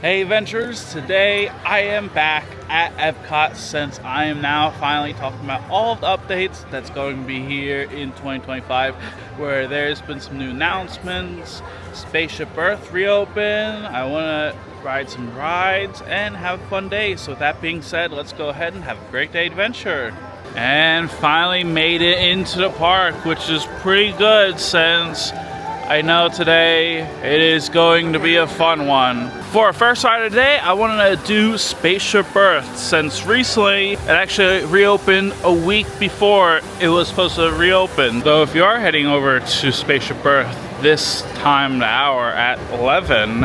Hey Adventurers, today I am back at EPCOT since I am now finally talking about all of the updates that's going to be here in 2025, where there's been some new announcements, Spaceship Earth reopen, I want to ride some rides and have a fun day. So with that being said, let's go ahead and have a great day adventure. And finally made it into the park, which is pretty good since I know today it is going to be a fun one. For our first ride of the day, I wanted to do Spaceship Earth since recently it actually reopened a week before it was supposed to reopen. So if you are heading over to Spaceship Earth this time of the hour at 11,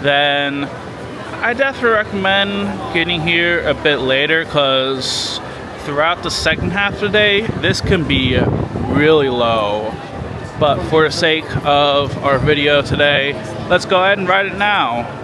then I definitely recommend getting here a bit later, because throughout the second half of the day, this can be really low. But for the sake of our video today, let's go ahead and ride it now.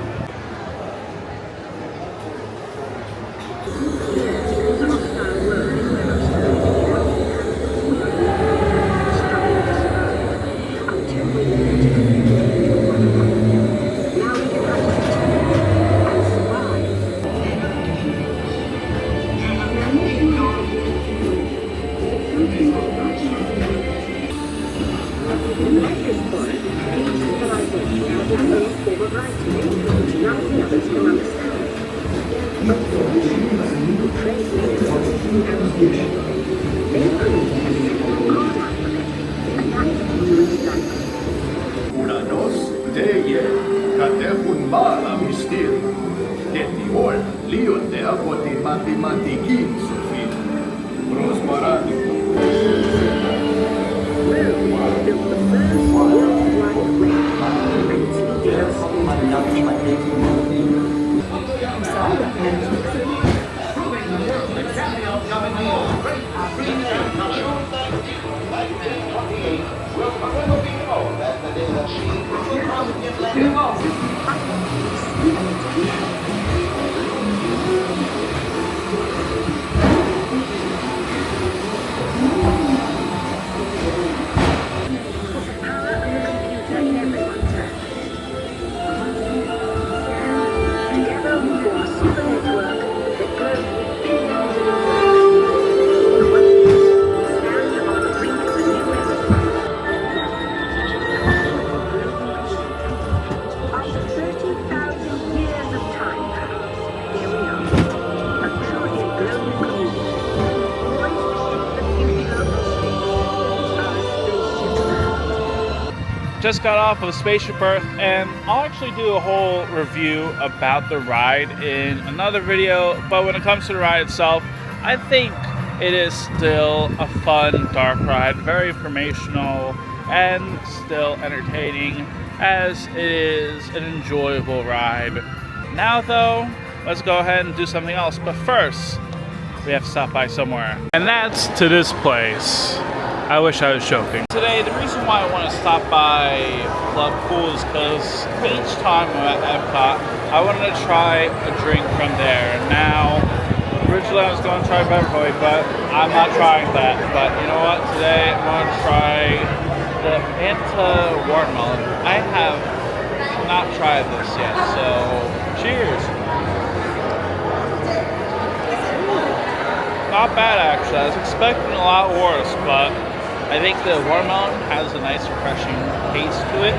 Just got off of Spaceship Earth, and I'll actually do a whole review about the ride in another video, but when it comes to the ride itself, I think it is still a fun dark ride, very informational and still entertaining, as it is an enjoyable ride. Now though, let's go ahead and do something else, but first we have to stop by somewhere, and that's to this place. I wish I was joking. Today, the reason why I want to stop by Club Cool is because each time I'm at EPCOT, I wanted to try a drink from there. Now, originally I was going to try Beverly, but I'm not trying that. But you know what? Today I'm going to try the Fanta Watermelon. I have not tried this yet, so cheers. Not bad actually. I was expecting a lot worse, but I think the watermelon has a nice refreshing taste to it.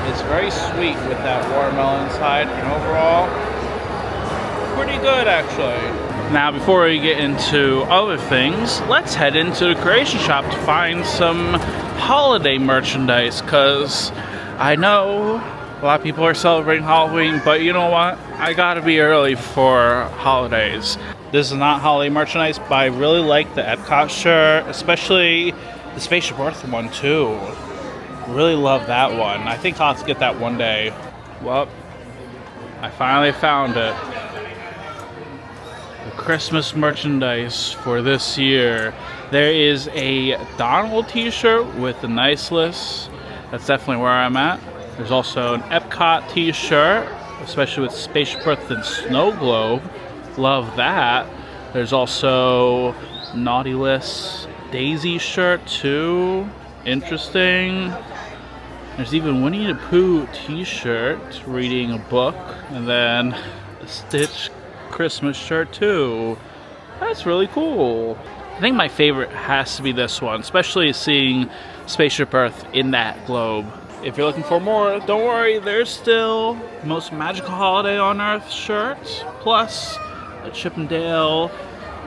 It's very sweet with that watermelon inside, and overall, pretty good actually. Now before we get into other things, let's head into the creation shop to find some holiday merchandise, because I know a lot of people are celebrating Halloween, but you know what? I gotta be early for holidays. This is not holiday merchandise, but I really like the EPCOT shirt, especially the Spaceship Earth one too. Really love that one. I think I'll have to get that one day. Well, I finally found it. The Christmas merchandise for this year. There is a Donald t-shirt with a nice list. That's definitely where I'm at. There's also an EPCOT t-shirt, especially with Spaceship Earth and Snow Globe. Love that. There's also Naughty List Daisy shirt too. Interesting. There's even Winnie the Pooh t-shirt reading a book, and then a Stitch Christmas shirt too. That's really cool. I think my favorite has to be this one, especially seeing Spaceship Earth in that globe. If you're looking for more, don't worry, there's still Most Magical Holiday on Earth shirts, plus a Chip and Dale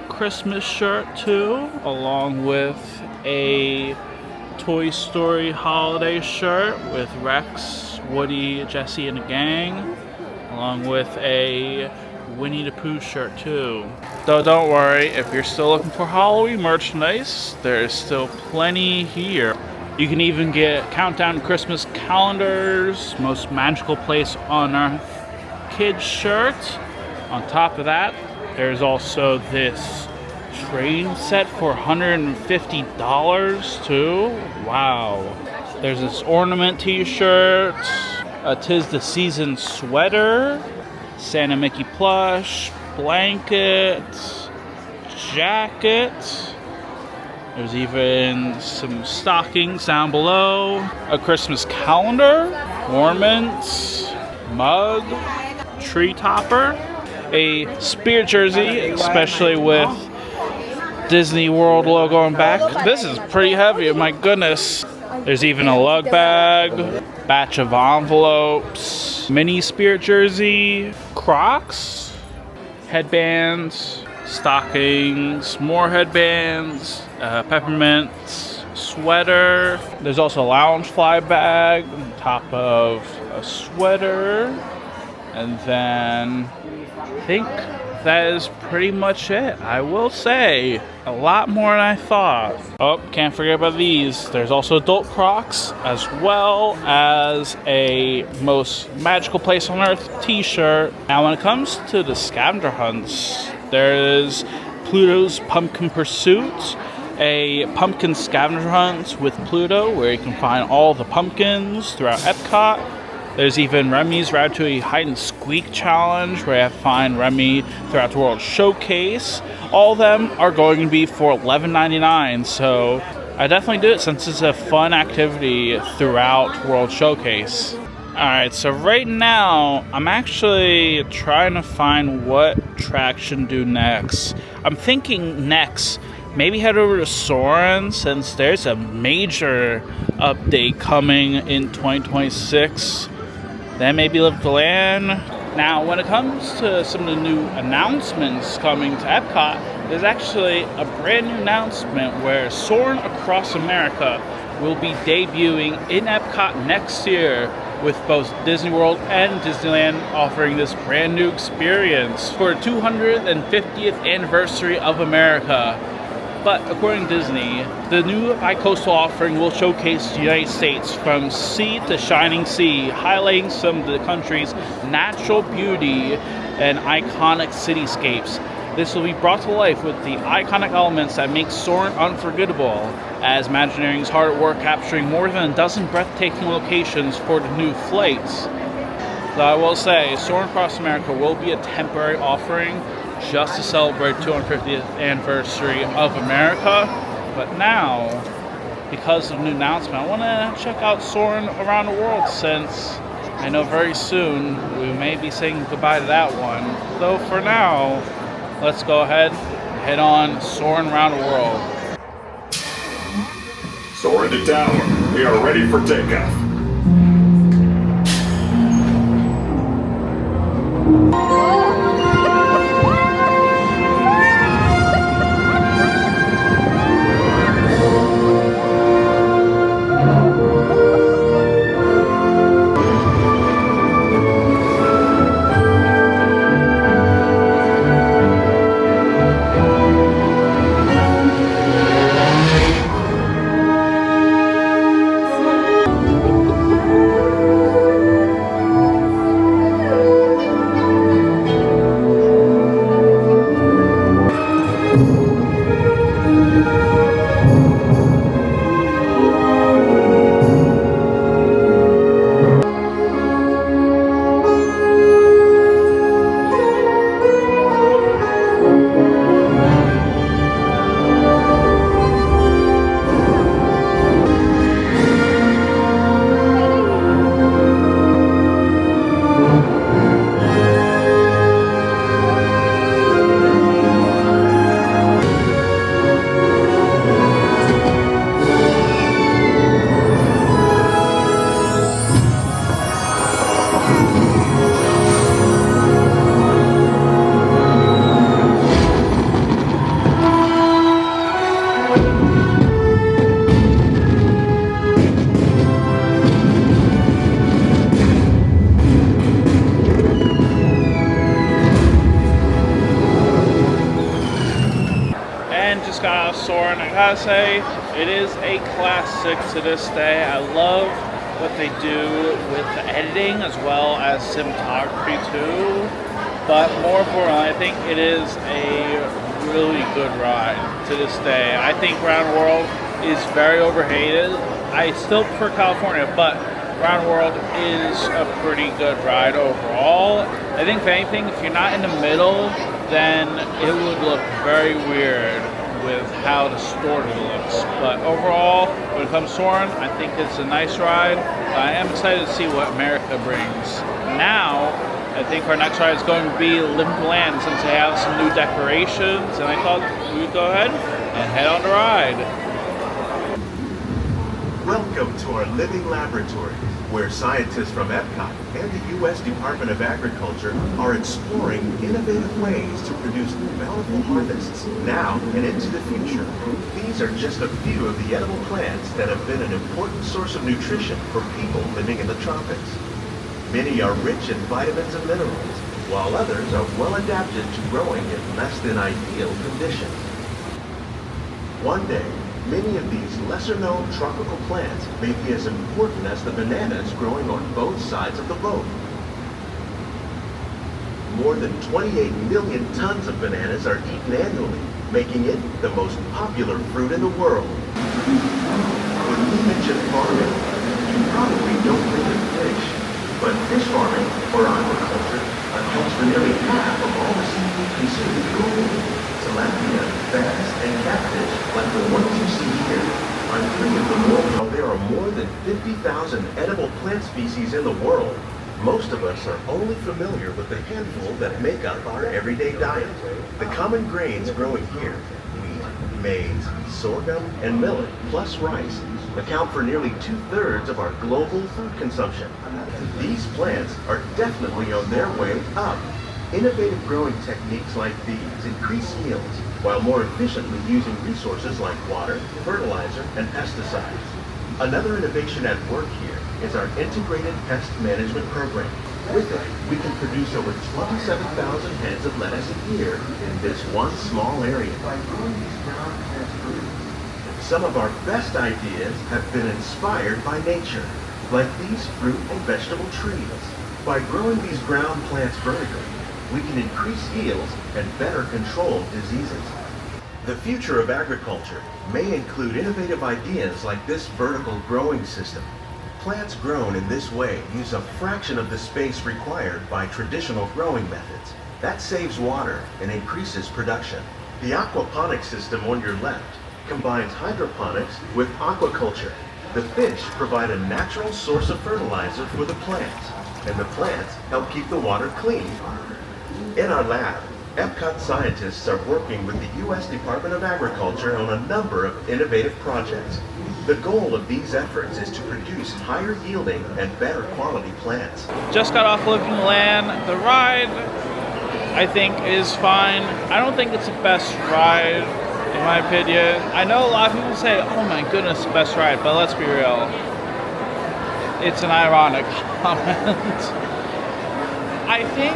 Christmas shirt too, along with a Toy Story holiday shirt with Rex, Woody, Jesse, and the gang, along with a Winnie the Pooh shirt too. Though don't worry, if you're still looking for Halloween merchandise, there's still plenty here. You can even get Countdown Christmas calendars, Most Magical Place on Earth kids shirt. On top of that, there's also this train set for $150 too. Wow. There's this ornament t-shirt, a 'Tis the Season sweater, Santa Mickey plush, blanket, jacket. There's even some stockings down below, a Christmas calendar, ornaments, mug, tree topper, a Spirit jersey, especially with Disney World logo on back. This is pretty heavy, my goodness. There's even a lug bag, batch of envelopes, mini Spirit jersey, Crocs, headbands, stockings, more headbands, peppermint sweater. There's also a Loungefly bag on top of a sweater. And then I think that is pretty much it. I will say, a lot more than I thought. Oh, can't forget about these. There's also adult Crocs, as well as a Most Magical Place on Earth t-shirt. Now when it comes to the scavenger hunts, there is Pluto's Pumpkin Pursuit, a pumpkin scavenger hunt with Pluto, where you can find all the pumpkins throughout EPCOT. There's even Remy's Ratatouille Hide and Squeak Challenge, where you have to find Remy throughout the World Showcase. All of them are going to be for $11.99, so I definitely do it since it's a fun activity throughout World Showcase. Alright, so right now, I'm actually trying to find what attraction to do next. I'm thinking next, maybe head over to SOARIN, since there's a major update coming in 2026. Then maybe Live to Land. Now, when it comes to some of the new announcements coming to EPCOT, there's actually a brand new announcement where SOARIN Across America will be debuting in EPCOT next year, with both Disney World and Disneyland offering this brand new experience for the 250th anniversary of America. But according to Disney, the new bi-coastal offering will showcase the United States from sea to shining sea, highlighting some of the country's natural beauty and iconic cityscapes. This will be brought to life with the iconic elements that make SOARIN unforgettable, as Imagineering's hard at work capturing more than a dozen breathtaking locations for the new flights. Though I will say, SOARIN Across America will be a temporary offering just to celebrate 250th anniversary of America. But now, because of the new announcement, I want to check out SOARIN Around the World, since I know very soon we may be saying goodbye to that one. Though for now, let's go ahead and head on SOARIN Around the World. SOARIN to tower. We are ready for takeoff. SOARIN. I gotta say, it is a classic to this day. I love what they do with the editing as well as cinematography too. But more importantly, I think it is a really good ride to this day. I think Round World is very overhated. I still prefer California, but Round World is a pretty good ride overall. I think if anything, if you're not in the middle, then it would look very weird with how distorted it looks. But overall, when it comes to SOARIN, I think it's a nice ride. I am excited to see what America brings. Now, I think our next ride is going to be Living Land, since they have some new decorations, and I thought we would go ahead and head on the ride. Welcome to our living laboratory, where scientists from EPCOT and the U.S. Department of Agriculture are exploring innovative ways to produce bountiful harvests now and into the future. These are just a few of the edible plants that have been an important source of nutrition for people living in the tropics. Many are rich in vitamins and minerals, while others are well adapted to growing in less than ideal conditions. One day, many of these lesser-known tropical plants may be as important as the bananas growing on both sides of the boat. More than 28 million tons of bananas are eaten annually, making it the most popular fruit in the world. When we mention farming, you probably don't think of fish, but fish farming, or aquaculture, accounts for nearly half of all the seafood consumed globally. Tilapia, bass, and catfish, like the ones you see here, are three of the more. While there are more than 50,000 edible plant species in the world, most of us are only familiar with the handful that make up our everyday diet. The common grains growing here, wheat, maize, sorghum, and millet, plus rice, account for nearly 2/3 of our global food consumption. These plants are definitely on their way up. Innovative growing techniques like these increase yields while more efficiently using resources like water, fertilizer, and pesticides. Another innovation at work here is our integrated pest management program. With it, we can produce over 27,000 heads of lettuce a year in this one small area. Some of our best ideas have been inspired by nature, like these fruit and vegetable trees. By growing these ground plants vertically, we can increase yields and better control diseases. The future of agriculture may include innovative ideas like this vertical growing system. Plants grown in this way use a fraction of the space required by traditional growing methods. That saves water and increases production. The aquaponics system on your left combines hydroponics with aquaculture. The fish provide a natural source of fertilizer for the plants, and the plants help keep the water clean. In our lab, EPCOT scientists are working with the U.S. Department of Agriculture on a number of innovative projects. The goal of these efforts is to produce higher yielding and better quality plants. Just got off Living Land. The ride, I think, is fine. I don't think it's the best ride, in my opinion. I know a lot of people say, oh my goodness, best ride, but let's be real. It's an ironic comment. I think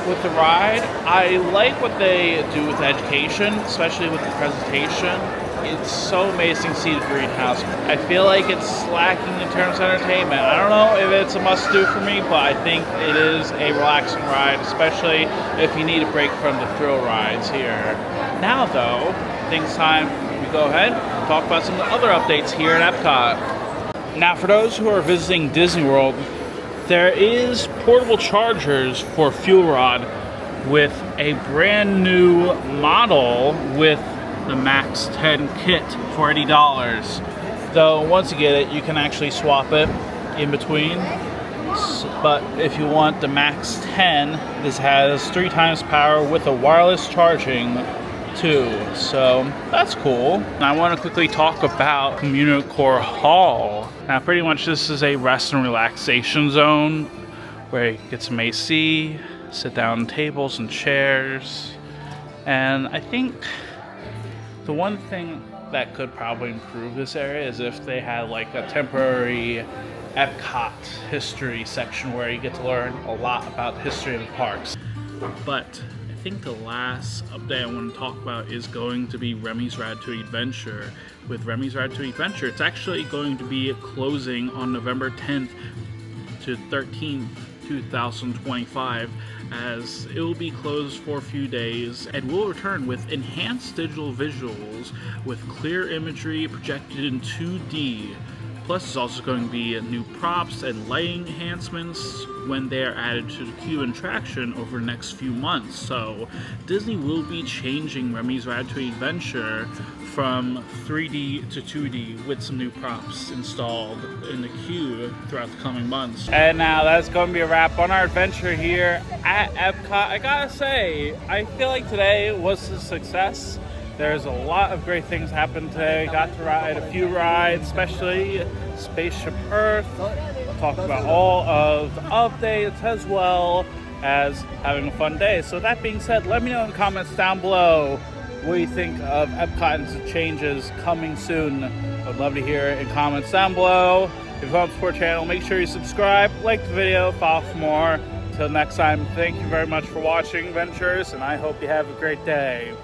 with the ride, I like what they do with education, especially with the presentation. It's so amazing to see the greenhouse. I feel like it's lacking in terms of entertainment. I don't know if it's a must-do for me, but I think it is a relaxing ride, especially if you need a break from the thrill rides here. Now, though, I think it's time we go ahead and talk about some of the other updates here at EPCOT. Now, for those who are visiting Disney World, there is portable chargers for Fuel Rod with a brand new model with the Max 10 kit for $80. Though once you get it, you can actually swap it in between. But if you want the Max 10, this has 3 times power with a wireless charging too. So that's cool. And I want to quickly talk about Communicore Hall. Now pretty much this is a rest and relaxation zone where you get some AC, sit down tables and chairs. And I think the one thing that could probably improve this area is if they had like a temporary EPCOT history section where you get to learn a lot about the history of the parks. But if think the last update I want to talk about is going to be Remy's Ratatouille Adventure. With Remy's Ratatouille Adventure, it's actually going to be closing on November 10th to 13th, 2025, as it will be closed for a few days and will return with enhanced digital visuals with clear imagery projected in 2D. Plus, there's also going to be new props and lighting enhancements when they are added to the queue and attraction over the next few months. So, Disney will be changing Remy's Ratatouille Adventure from 3D to 2D with some new props installed in the queue throughout the coming months. And now that's going to be a wrap on our adventure here at EPCOT. I gotta say, I feel like today was a success. There's a lot of great things happened today. Got to ride a few rides, especially Spaceship Earth. Talked about all of the updates as well as having a fun day. So that being said, let me know in the comments down below what you think of EPCOT and the changes coming soon. I'd love to hear it in comments down below. If you want to support the channel, make sure you subscribe, like the video, follow for more. Until next time, thank you very much for watching, Adventures, and I hope you have a great day.